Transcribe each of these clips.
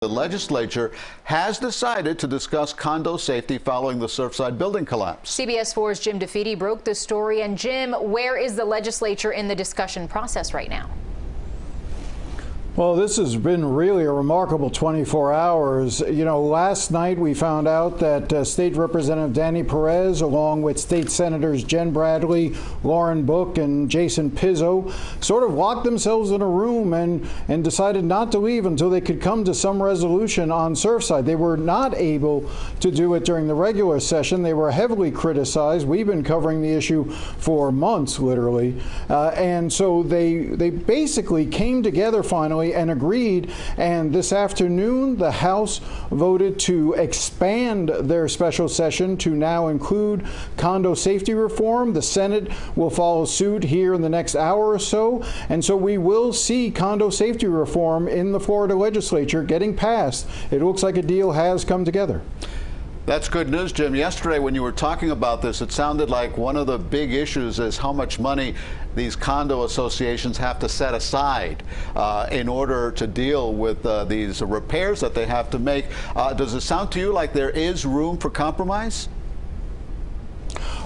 The legislature has decided to discuss condo safety following the Surfside building collapse. CBS 4's Jim DeFede broke the story. And Jim, where is the legislature in the discussion process right now? Well, this has been really a remarkable 24 hours. You know, last night we found out that State Representative Danny Perez, along with State Senators Jen Bradley, Lauren Book, and Jason Pizzo, sort of locked themselves in a room and decided not to leave until they could come to some resolution on Surfside. They were not able to do it during the regular session. They were heavily criticized. We've been covering the issue for months, literally. And so they basically came together finally and agreed, and this afternoon the House voted to expand their special session to now include condo safety reform. The Senate will follow suit here in the next hour or so, and so we will see condo safety reform in the Florida legislature getting passed. It looks like a deal has come together. That's good news, Jim. Yesterday when you were talking about this, it sounded like one of the big issues is how much money these condo associations have to set aside in order to deal with these repairs that they have to make. Does it sound to you like there is room for compromise?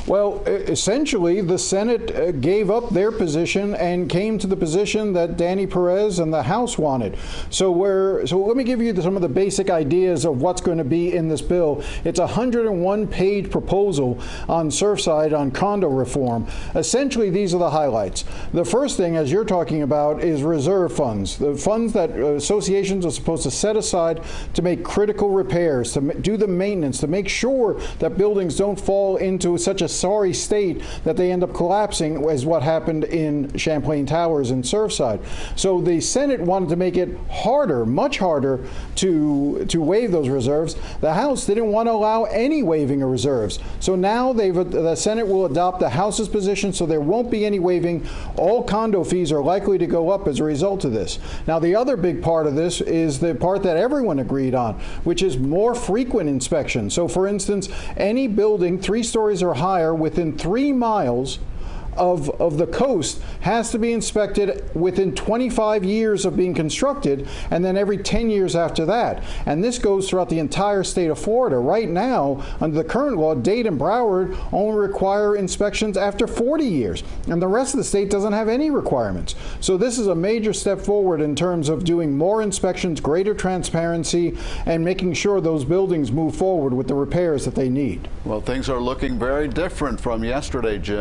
Well, essentially, the Senate gave up their position and came to the position that Danny Perez and the House wanted. So let me give you some of the basic ideas of what's going to be in this bill. It's a 101-page proposal on Surfside on condo reform. Essentially, these are the highlights. The first thing, as you're talking about, is reserve funds. The funds that associations are supposed to set aside to make critical repairs, to do the maintenance, to make sure that buildings don't fall into such a sorry state that they end up collapsing, as what happened in Champlain Towers and Surfside. So the Senate wanted to make it harder, much harder, to waive those reserves. The House didn't want to allow any waiving of reserves. So now the Senate will adopt the House's position, so there won't be any waiving. All condo fees are likely to go up as a result of this. Now, the other big part of this is the part that everyone agreed on, which is more frequent inspections. So, for instance, any building 3 stories or higher within 3 miles of the coast has to be inspected within 25 years of being constructed, and then every 10 years after that. And this goes throughout the entire state of Florida. Right now, under the current law, Dade and Broward only require inspections after 40 years, and the rest of the state doesn't have any requirements. So this is a major step forward in terms of doing more inspections, greater transparency, and making sure those buildings move forward with the repairs that they need. Well, things are looking very different from yesterday, Jim.